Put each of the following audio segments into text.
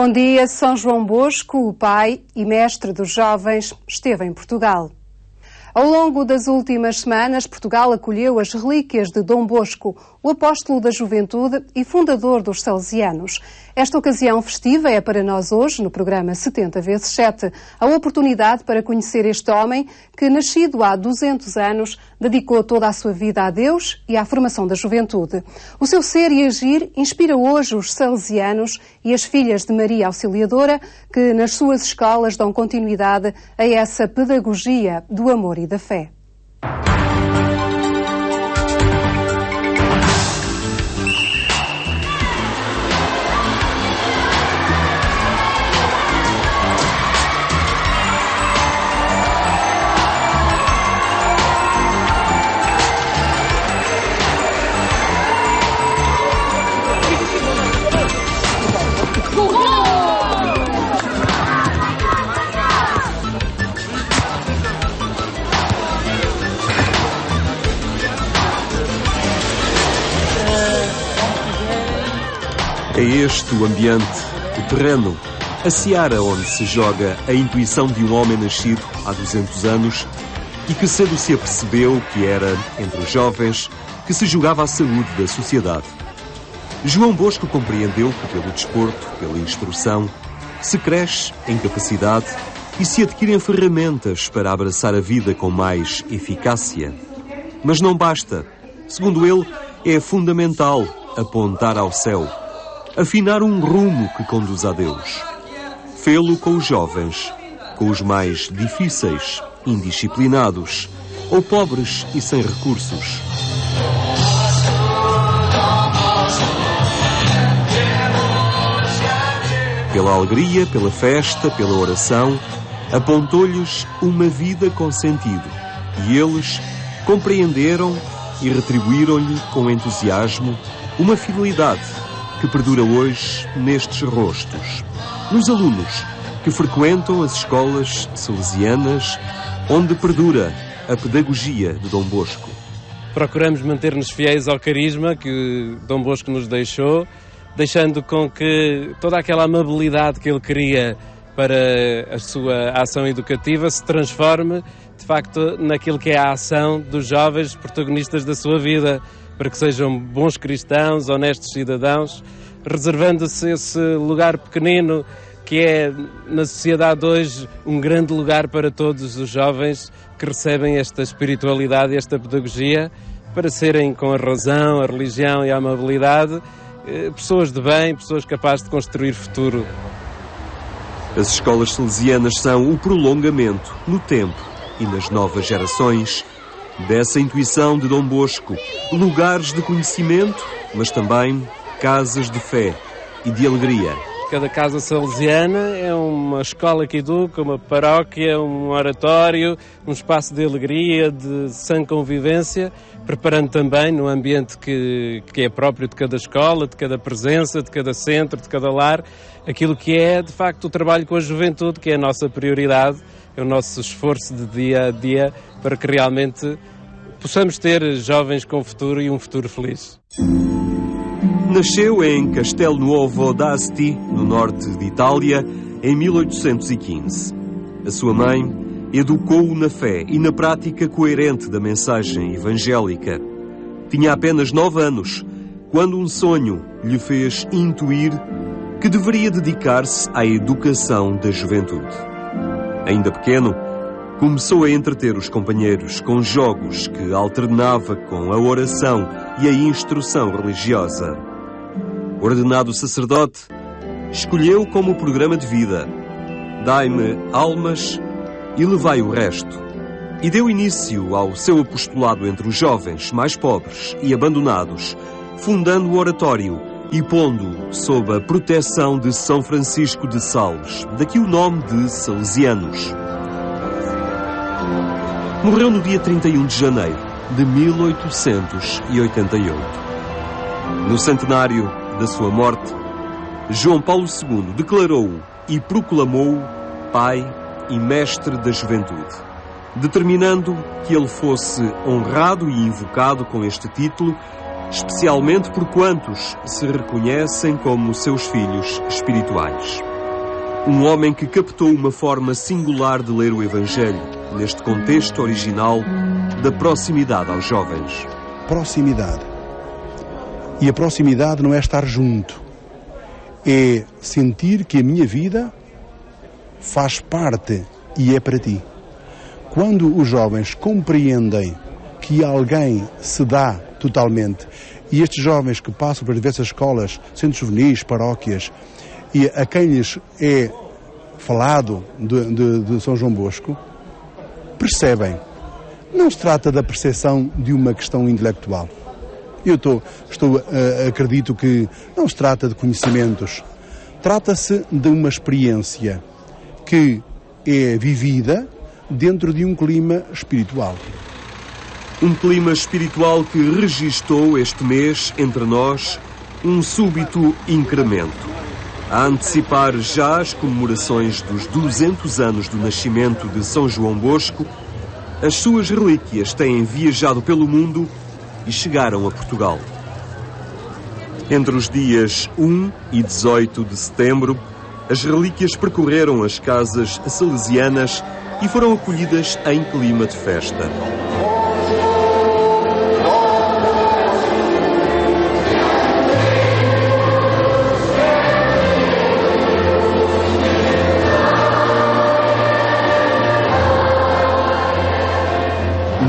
Bom dia, São João Bosco, o pai e mestre dos jovens, esteve em Portugal. Ao longo das últimas semanas, Portugal acolheu as relíquias de Dom Bosco, o apóstolo da juventude e fundador dos salesianos. Esta ocasião festiva é para nós hoje, no programa 70x7, a oportunidade para conhecer este homem que, nascido há 200 anos, dedicou toda a sua vida a Deus e à formação da juventude. O seu ser e agir inspira hoje os salesianos e as filhas de Maria Auxiliadora, que nas suas escolas dão continuidade a essa pedagogia do amor e da fé. É este o ambiente, o terreno, a seara onde se joga a intuição de um homem nascido há 200 anos e que cedo se apercebeu que era, entre os jovens, que se jogava a saúde da sociedade. João Bosco compreendeu que pelo desporto, pela instrução, se cresce em capacidade e se adquirem ferramentas para abraçar a vida com mais eficácia. Mas não basta. Segundo ele, é fundamental apontar ao céu, afinar um rumo que conduz a Deus. Fê-lo com os jovens, com os mais difíceis, indisciplinados ou pobres e sem recursos. Pela alegria, pela festa, pela oração, apontou-lhes uma vida com sentido. E eles compreenderam e retribuíram-lhe com entusiasmo uma fidelidade que perdura hoje nestes rostos, nos alunos que frequentam as escolas salesianas, onde perdura a pedagogia de Dom Bosco. Procuramos manter-nos fiéis ao carisma que Dom Bosco nos deixou, deixando com que toda aquela amabilidade que ele queria para a sua ação educativa se transforme, de facto, naquilo que é a ação dos jovens protagonistas da sua vida, para que sejam bons cristãos, honestos cidadãos, reservando-se esse lugar pequenino que é, na sociedade hoje, um grande lugar para todos os jovens que recebem esta espiritualidade e esta pedagogia, para serem, com a razão, a religião e a amabilidade, pessoas de bem, pessoas capazes de construir futuro. As escolas salesianas são o prolongamento, no tempo e nas novas gerações, dessa intuição de Dom Bosco, lugares de conhecimento, mas também casas de fé e de alegria. Cada casa salesiana é uma escola que educa, uma paróquia, um oratório, um espaço de alegria, de sã convivência, preparando também no ambiente que é próprio de cada escola, de cada presença, de cada centro, de cada lar, aquilo que é, de facto, o trabalho com a juventude, que é a nossa prioridade, é o nosso esforço de dia a dia para que realmente possamos ter jovens com futuro e um futuro feliz. Nasceu em Castelnuovo d'Asti, no norte de Itália, em 1815. A sua mãe educou-o na fé e na prática coerente da mensagem evangélica. Tinha apenas 9 anos, quando um sonho lhe fez intuir que deveria dedicar-se à educação da juventude. Ainda pequeno, começou a entreter os companheiros com jogos que alternava com a oração e a instrução religiosa. Ordenado sacerdote, escolheu como programa de vida: dai-me almas e levai o resto. E deu início ao seu apostolado entre os jovens mais pobres e abandonados, fundando o oratório e pondo sob a proteção de São Francisco de Sales, daqui o nome de Salesianos. Morreu no dia 31 de janeiro de 1888. No centenário da sua morte, João Paulo II declarou-o e proclamou-o pai e mestre da juventude, determinando que ele fosse honrado e invocado com este título, especialmente por quantos se reconhecem como seus filhos espirituais. Um homem que captou uma forma singular de ler o Evangelho, neste contexto original da proximidade aos jovens. Proximidade. E a proximidade não é estar junto. É sentir que a minha vida faz parte e é para ti. Quando os jovens compreendem que alguém se dá totalmente, e estes jovens que passam por diversas escolas, centros juvenis, paróquias, e a quem lhes é falado de São João Bosco, percebem. Não se trata da percepção de uma questão intelectual. Eu acredito que não se trata de conhecimentos. Trata-se de uma experiência que é vivida dentro de um clima espiritual. Um clima espiritual que registou este mês, entre nós, um súbito incremento. A antecipar já as comemorações dos 200 anos do nascimento de São João Bosco, as suas relíquias têm viajado pelo mundo e chegaram a Portugal. Entre os dias 1 e 18 de setembro, as relíquias percorreram as casas salesianas e foram acolhidas em clima de festa.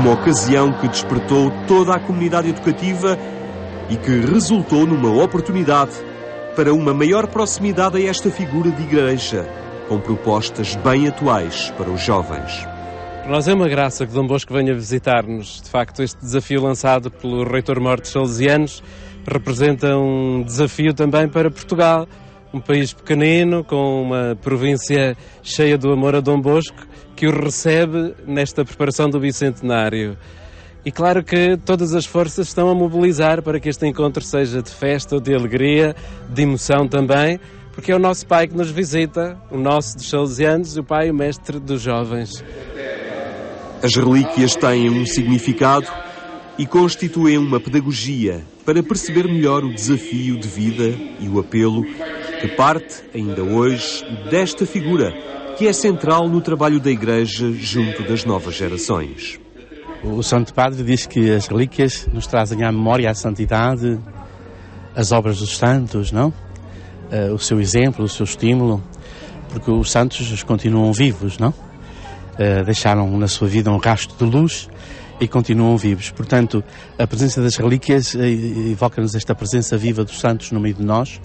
Uma ocasião que despertou toda a comunidade educativa e que resultou numa oportunidade para uma maior proximidade a esta figura de igreja, com propostas bem atuais para os jovens. Para nós é uma graça que Dom Bosco venha visitar-nos. De facto, este desafio lançado pelo reitor-mor dos Salesianos representa um desafio também para Portugal, um país pequenino, com uma província cheia do amor a Dom Bosco, que o recebe nesta preparação do bicentenário. E claro que todas as forças estão a mobilizar para que este encontro seja de festa, de alegria, de emoção também, porque é o nosso Pai que nos visita, o nosso dos Salesianos, o Pai e o Mestre dos jovens. As relíquias têm um significado e constituem uma pedagogia para perceber melhor o desafio de vida e o apelo que parte, ainda hoje, desta figura, que é central no trabalho da Igreja junto das novas gerações. O Santo Padre diz que as relíquias nos trazem à memória a santidade, as obras dos santos, não? O seu exemplo, o seu estímulo, porque os santos continuam vivos, não? Deixaram na sua vida um rastro de luz e continuam vivos. Portanto, a presença das relíquias evoca-nos esta presença viva dos santos no meio de nós,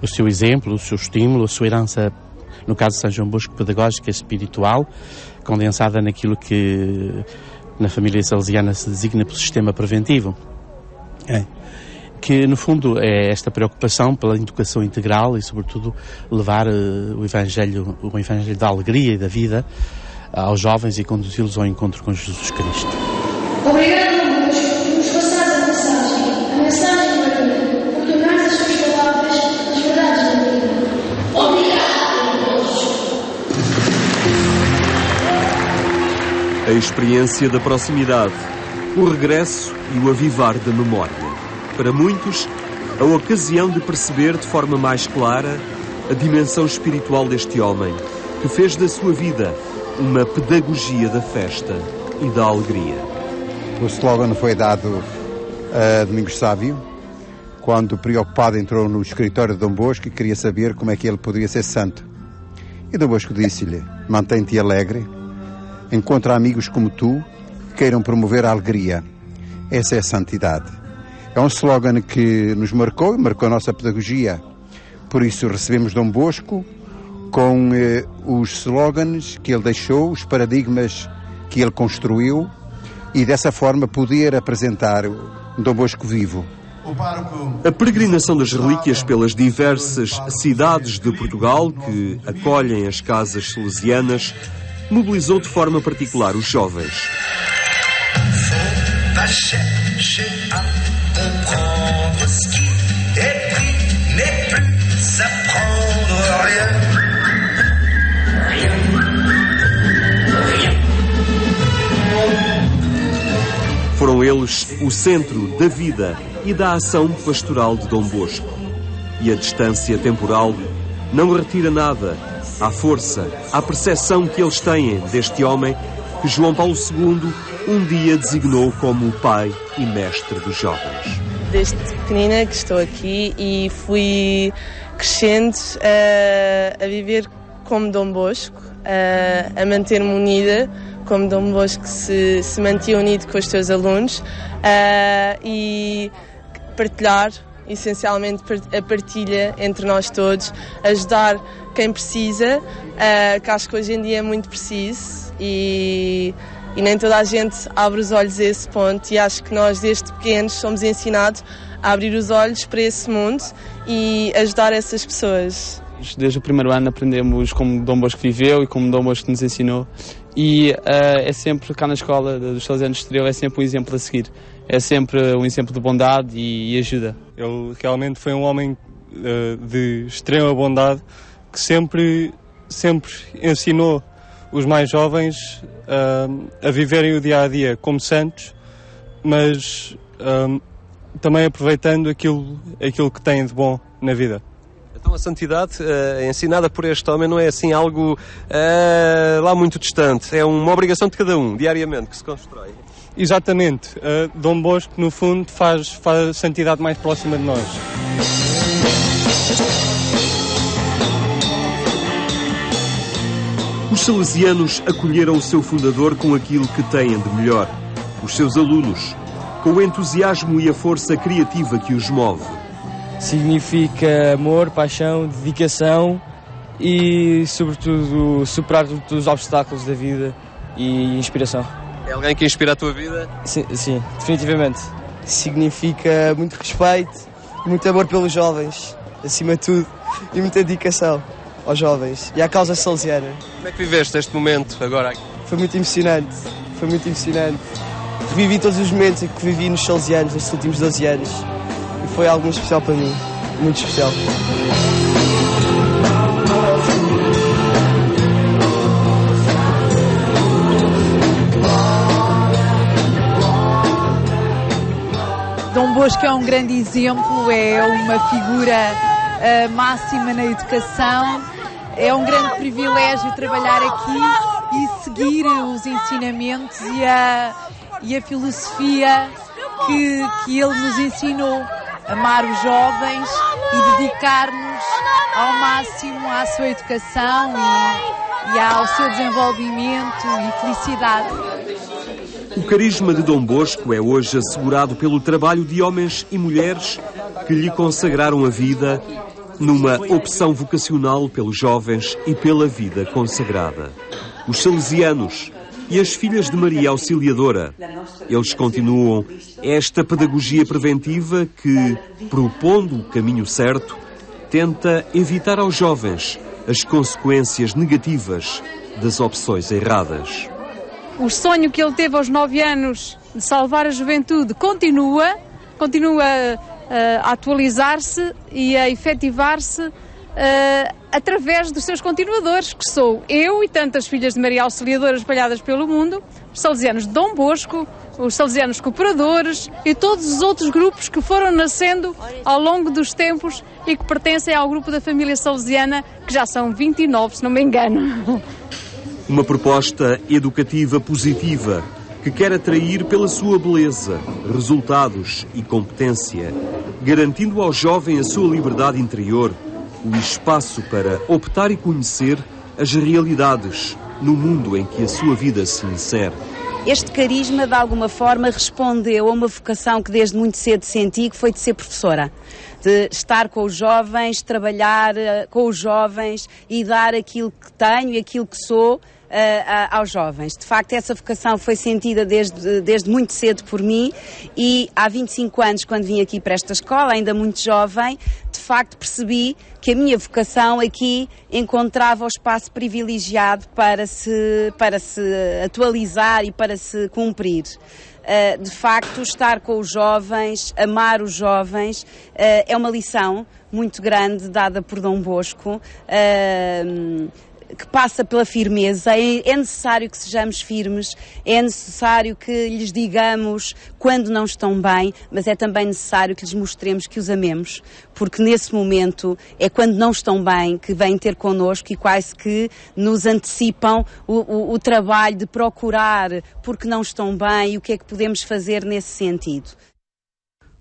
o seu exemplo, o seu estímulo, a sua herança, no caso de São João Bosco, pedagógica, espiritual, condensada naquilo que na família salesiana se designa pelo sistema preventivo. Que, no fundo, é esta preocupação pela educação integral e, sobretudo, levar o Evangelho da alegria e da vida aos jovens e conduzi-los ao encontro com Jesus Cristo. Obrigado, Dom Bosco, por nos passar a mensagem da vida, por tornar as suas palavras as verdades da vida. Obrigado, Dom Bosco. A experiência da proximidade, o regresso e o avivar da memória. Para muitos, a ocasião de perceber de forma mais clara a dimensão espiritual deste homem, que fez da sua vida uma pedagogia da festa e da alegria. O slogan foi dado a Domingos Sávio, quando preocupado entrou no escritório de Dom Bosco e queria saber como é que ele poderia ser santo. E Dom Bosco disse-lhe: mantém-te alegre, encontra amigos como tu que queiram promover a alegria. Essa é a santidade. É um slogan que nos marcou e marcou a nossa pedagogia. Por isso recebemos Dom Bosco com os slogans que ele deixou, os paradigmas que ele construiu, e dessa forma poder apresentar o Dom Bosco vivo. A peregrinação das relíquias pelas diversas cidades de Portugal que acolhem as casas salesianas mobilizou de forma particular os jovens. Foram eles o centro da vida e da ação pastoral de Dom Bosco. E a distância temporal não retira nada à força, à percepção que eles têm deste homem que João Paulo II um dia designou como o pai e mestre dos jovens. Desde pequenina que estou aqui e fui crescendo a viver como Dom Bosco, a manter-me unida como Dom Bosco se mantinha unido com os seus alunos e partilhar, essencialmente a partilha entre nós todos, ajudar quem precisa, que acho que hoje em dia é muito preciso e nem toda a gente abre os olhos a esse ponto, e acho que nós desde pequenos somos ensinados a abrir os olhos para esse mundo e ajudar essas pessoas. Desde o primeiro ano aprendemos como Dom Bosco viveu e como Dom Bosco nos ensinou, e é sempre, cá na escola dos Salesianos de Estoril, é sempre um exemplo a seguir, é sempre um exemplo de bondade e ajuda. Ele realmente foi um homem de extrema bondade que sempre ensinou os mais jovens a viverem o dia-a-dia como santos, mas também aproveitando aquilo que têm de bom na vida. Então a santidade ensinada por este homem não é assim algo lá muito distante, é uma obrigação de cada um, diariamente, que se constrói. Exatamente. Dom Bosco, no fundo, faz a santidade mais próxima de nós. Os salesianos acolheram o seu fundador com aquilo que têm de melhor, os seus alunos, com o entusiasmo e a força criativa que os move. Significa amor, paixão, dedicação e, sobretudo, superar todos os obstáculos da vida e inspiração. É alguém que inspira a tua vida? Sim, definitivamente. Significa muito respeito e muito amor pelos jovens, acima de tudo, e muita dedicação aos jovens e à causa salesiana. Como é que viveste este momento agora aqui? Foi muito emocionante. Revivi todos os momentos que vivi nos salesianos nestes últimos 12 anos. E foi algo muito especial para mim, muito especial. Dom Bosco é um grande exemplo, é uma figura máxima na educação, é um grande privilégio trabalhar aqui e seguir os ensinamentos e a filosofia que ele nos ensinou. Amar os jovens e dedicar-nos ao máximo à sua educação e ao seu desenvolvimento e felicidade. O carisma de Dom Bosco é hoje assegurado pelo trabalho de homens e mulheres que lhe consagraram a vida numa opção vocacional pelos jovens e pela vida consagrada. Os salesianos e as filhas de Maria Auxiliadora. Eles continuam esta pedagogia preventiva que, propondo o caminho certo, tenta evitar aos jovens as consequências negativas das opções erradas. O sonho que ele teve aos 9 anos de salvar a juventude continua a atualizar-se e a efetivar-se através dos seus continuadores, que sou eu e tantas filhas de Maria Auxiliadora espalhadas pelo mundo, os salesianos de Dom Bosco, os salesianos cooperadores e todos os outros grupos que foram nascendo ao longo dos tempos e que pertencem ao grupo da família salesiana, que já são 29, se não me engano. Uma proposta educativa positiva que quer atrair pela sua beleza, resultados e competência, garantindo ao jovem a sua liberdade interior, o espaço para optar e conhecer as realidades no mundo em que a sua vida se insere. Este carisma, de alguma forma, respondeu a uma vocação que desde muito cedo senti, que foi de ser professora. De estar com os jovens, trabalhar com os jovens e dar aquilo que tenho e aquilo que sou aos jovens. De facto, essa vocação foi sentida desde muito cedo por mim e há 25 anos, quando vim aqui para esta escola, ainda muito jovem, de facto percebi que a minha vocação aqui encontrava o espaço privilegiado para se atualizar e para se cumprir. De facto, estar com os jovens, amar os jovens, é uma lição muito grande dada por Dom Bosco. que passa pela firmeza. É necessário que sejamos firmes, é necessário que lhes digamos quando não estão bem, mas é também necessário que lhes mostremos que os amemos, porque nesse momento é quando não estão bem que vêm ter connosco e quase que nos antecipam o trabalho de procurar porque não estão bem e o que é que podemos fazer nesse sentido.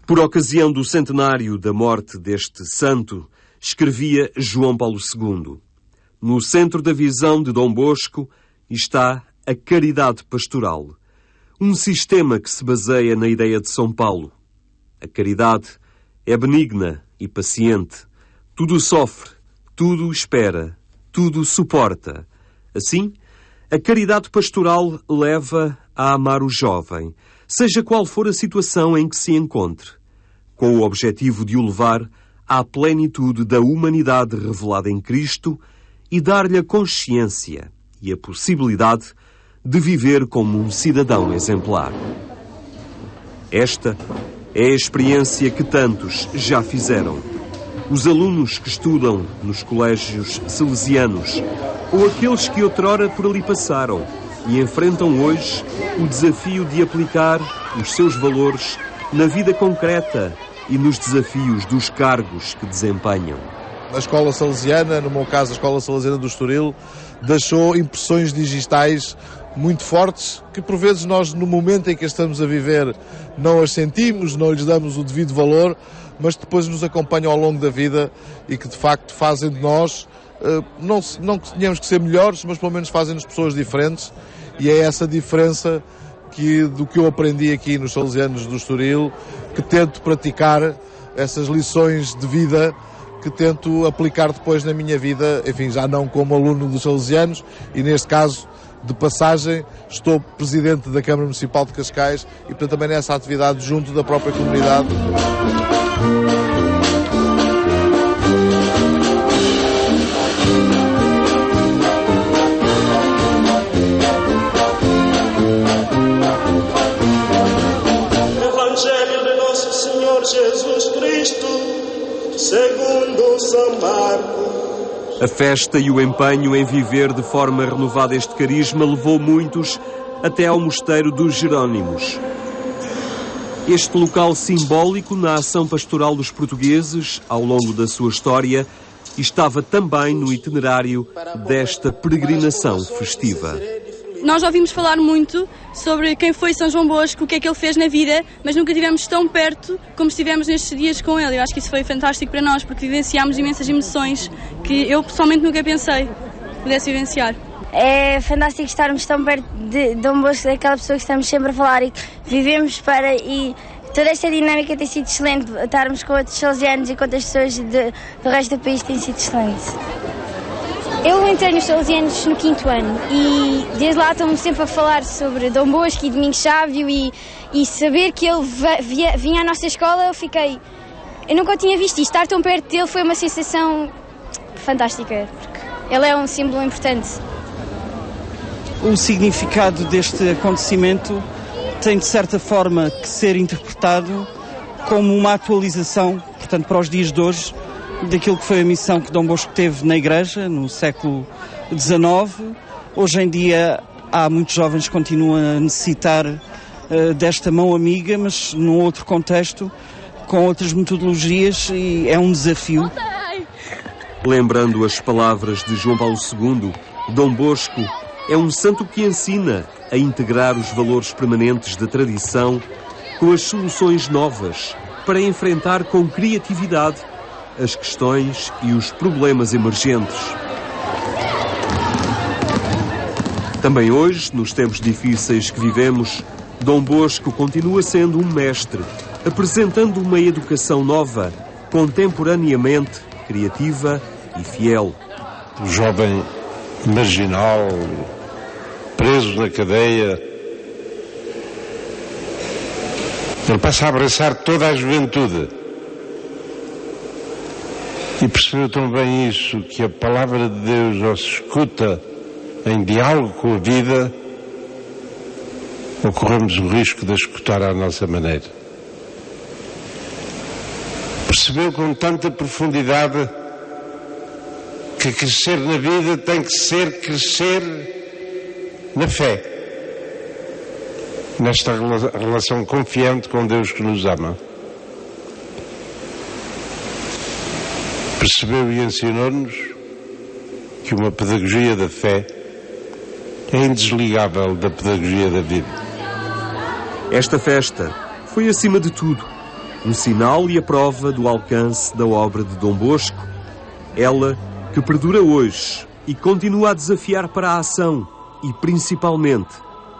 Por ocasião do centenário da morte deste santo, escrevia João Paulo II: no centro da visão de Dom Bosco está a caridade pastoral, um sistema que se baseia na ideia de São Paulo. A caridade é benigna e paciente, tudo sofre, tudo espera, tudo suporta. Assim, a caridade pastoral leva a amar o jovem, seja qual for a situação em que se encontre, com o objetivo de o levar à plenitude da humanidade revelada em Cristo e dar-lhe a consciência e a possibilidade de viver como um cidadão exemplar. Esta é a experiência que tantos já fizeram. Os alunos que estudam nos colégios salesianos ou aqueles que outrora por ali passaram e enfrentam hoje o desafio de aplicar os seus valores na vida concreta e nos desafios dos cargos que desempenham. A escola salesiana, no meu caso a escola salesiana do Estoril, deixou impressões digitais muito fortes que por vezes nós no momento em que estamos a viver não as sentimos, não lhes damos o devido valor, mas depois nos acompanham ao longo da vida e que de facto fazem de nós, não que tenhamos que ser melhores, mas pelo menos fazem-nos pessoas diferentes, e é essa diferença do que eu aprendi aqui nos Salesianos do Estoril, que tento praticar essas lições de vida, que tento aplicar depois na minha vida, enfim, já não como aluno dos Salesianos, e neste caso, de passagem, estou presidente da Câmara Municipal de Cascais e, portanto, também nessa atividade junto da própria comunidade. Evangelho de Nosso Senhor Jesus Cristo, segundo São Marcos. A festa e o empenho em viver de forma renovada este carisma levou muitos até ao mosteiro dos Jerónimos. Este local simbólico na ação pastoral dos portugueses ao longo da sua história estava também no itinerário desta peregrinação festiva. Nós ouvimos falar muito sobre quem foi São João Bosco, o que é que ele fez na vida, mas nunca estivemos tão perto como estivemos nestes dias com ele. Eu acho que isso foi fantástico para nós, porque vivenciámos imensas emoções que eu pessoalmente nunca pensei pudesse vivenciar. É fantástico estarmos tão perto de Dom Bosco, daquela pessoa que estamos sempre a falar e que vivemos para... E toda esta dinâmica tem sido excelente, estarmos com outros salesianos e com outras pessoas do resto do país tem sido excelente. Eu entrei nos Salesianos no 5º ano e desde lá estão sempre a falar sobre Dom Bosco e Domingos Sávio e saber que ele vinha à nossa escola, eu nunca o tinha visto e estar tão perto dele foi uma sensação fantástica, porque ele é um símbolo importante. O significado deste acontecimento tem de certa forma que ser interpretado como uma atualização, portanto, para os dias de hoje, daquilo que foi a missão que Dom Bosco teve na Igreja no século XIX. Hoje em dia há muitos jovens que continuam a necessitar desta mão amiga, mas num outro contexto, com outras metodologias, e é um desafio. Lembrando as palavras de João Paulo II, Dom Bosco é um santo que ensina a integrar os valores permanentes da tradição com as soluções novas para enfrentar com criatividade as questões e os problemas emergentes. Também hoje, nos tempos difíceis que vivemos, Dom Bosco continua sendo um mestre, apresentando uma educação nova, contemporaneamente criativa e fiel. O jovem marginal, preso na cadeia, ele passa a abraçar toda a juventude. E percebeu tão bem isso, que a palavra de Deus, ao se escuta em diálogo com a vida, corremos o risco de a escutar à nossa maneira. Percebeu com tanta profundidade que crescer na vida tem que ser crescer na fé, nesta relação confiante com Deus que nos ama. Percebeu e ensinou-nos que uma pedagogia da fé é indesligável da pedagogia da vida. Esta festa foi, acima de tudo, um sinal e a prova do alcance da obra de Dom Bosco, ela que perdura hoje e continua a desafiar para a ação e, principalmente,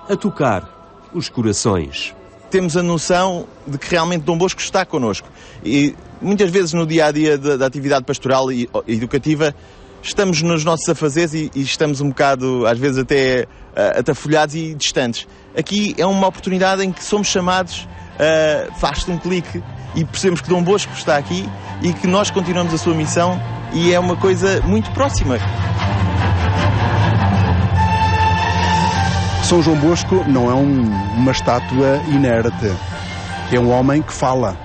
a tocar os corações. Temos a noção de que realmente Dom Bosco está connosco e muitas vezes no dia-a-dia da atividade pastoral e educativa estamos nos nossos afazeres e estamos um bocado, às vezes até atafolhados e distantes. Aqui é uma oportunidade em que somos chamados, faz-te um clique e percebemos que Dom Bosco está aqui e que nós continuamos a sua missão e é uma coisa muito próxima. São João Bosco não é uma estátua inerte, é um homem que fala.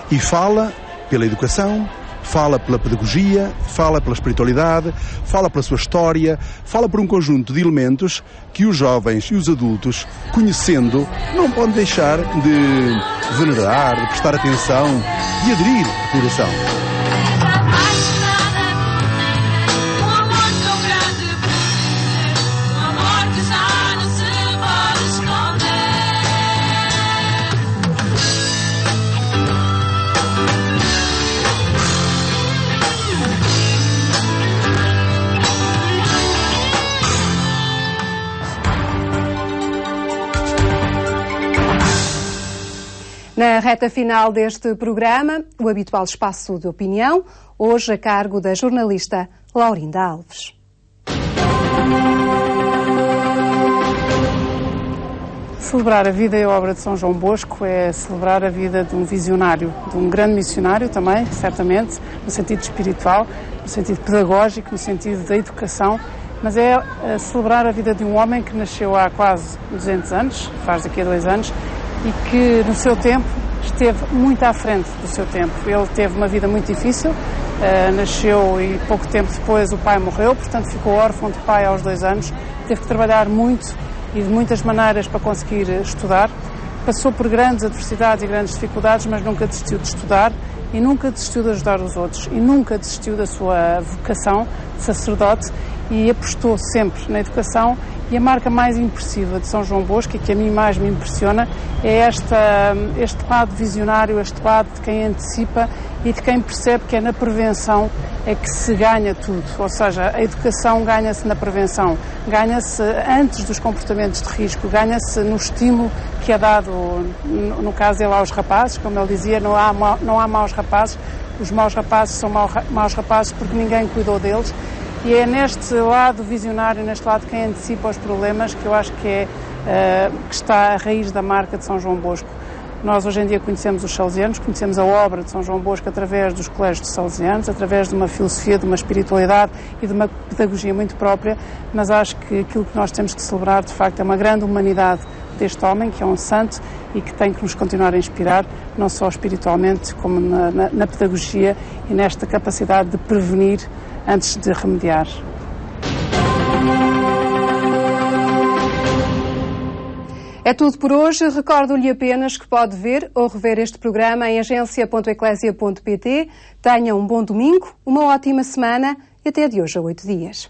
E fala pela educação, fala pela pedagogia, fala pela espiritualidade, fala pela sua história, fala por um conjunto de elementos que os jovens e os adultos, conhecendo, não podem deixar de venerar, de prestar atenção, de aderir de coração. Na reta final deste programa, o habitual espaço de opinião, hoje a cargo da jornalista Laurinda Alves. Celebrar a vida e a obra de São João Bosco é celebrar a vida de um visionário, de um grande missionário também, certamente, no sentido espiritual, no sentido pedagógico, no sentido da educação, mas é celebrar a vida de um homem que nasceu há quase 200 anos, faz daqui a 2 anos, e que no seu tempo esteve muito à frente do seu tempo. Ele teve uma vida muito difícil, nasceu e pouco tempo depois o pai morreu, portanto ficou órfão de pai aos 2 anos, teve que trabalhar muito e de muitas maneiras para conseguir estudar, passou por grandes adversidades e grandes dificuldades, mas nunca desistiu de estudar e nunca desistiu de ajudar os outros e nunca desistiu da sua vocação de sacerdote e apostou sempre na educação. E a marca mais impressiva de São João Bosco, e que a mim mais me impressiona, é este lado visionário, este lado de quem antecipa e de quem percebe que é na prevenção é que se ganha tudo. Ou seja, a educação ganha-se na prevenção, ganha-se antes dos comportamentos de risco, ganha-se no estímulo que é dado, no caso dele, aos rapazes. Como ele dizia, não há maus rapazes, os maus rapazes são maus rapazes porque ninguém cuidou deles. E é neste lado visionário, neste lado quem antecipa os problemas, que eu acho que que está a raiz da marca de São João Bosco. Nós hoje em dia conhecemos os salesianos, conhecemos a obra de São João Bosco através dos colégios de salesianos, através de uma filosofia, de uma espiritualidade e de uma pedagogia muito própria, mas acho que aquilo que nós temos que celebrar, de facto, é uma grande humanidade deste homem, que é um santo e que tem que nos continuar a inspirar, não só espiritualmente, como na pedagogia e nesta capacidade de prevenir antes de remediar. É tudo por hoje. Recordo-lhe apenas que pode ver ou rever este programa em agência.eclesia.pt. Tenha um bom domingo, uma ótima semana e até de hoje a 8 dias.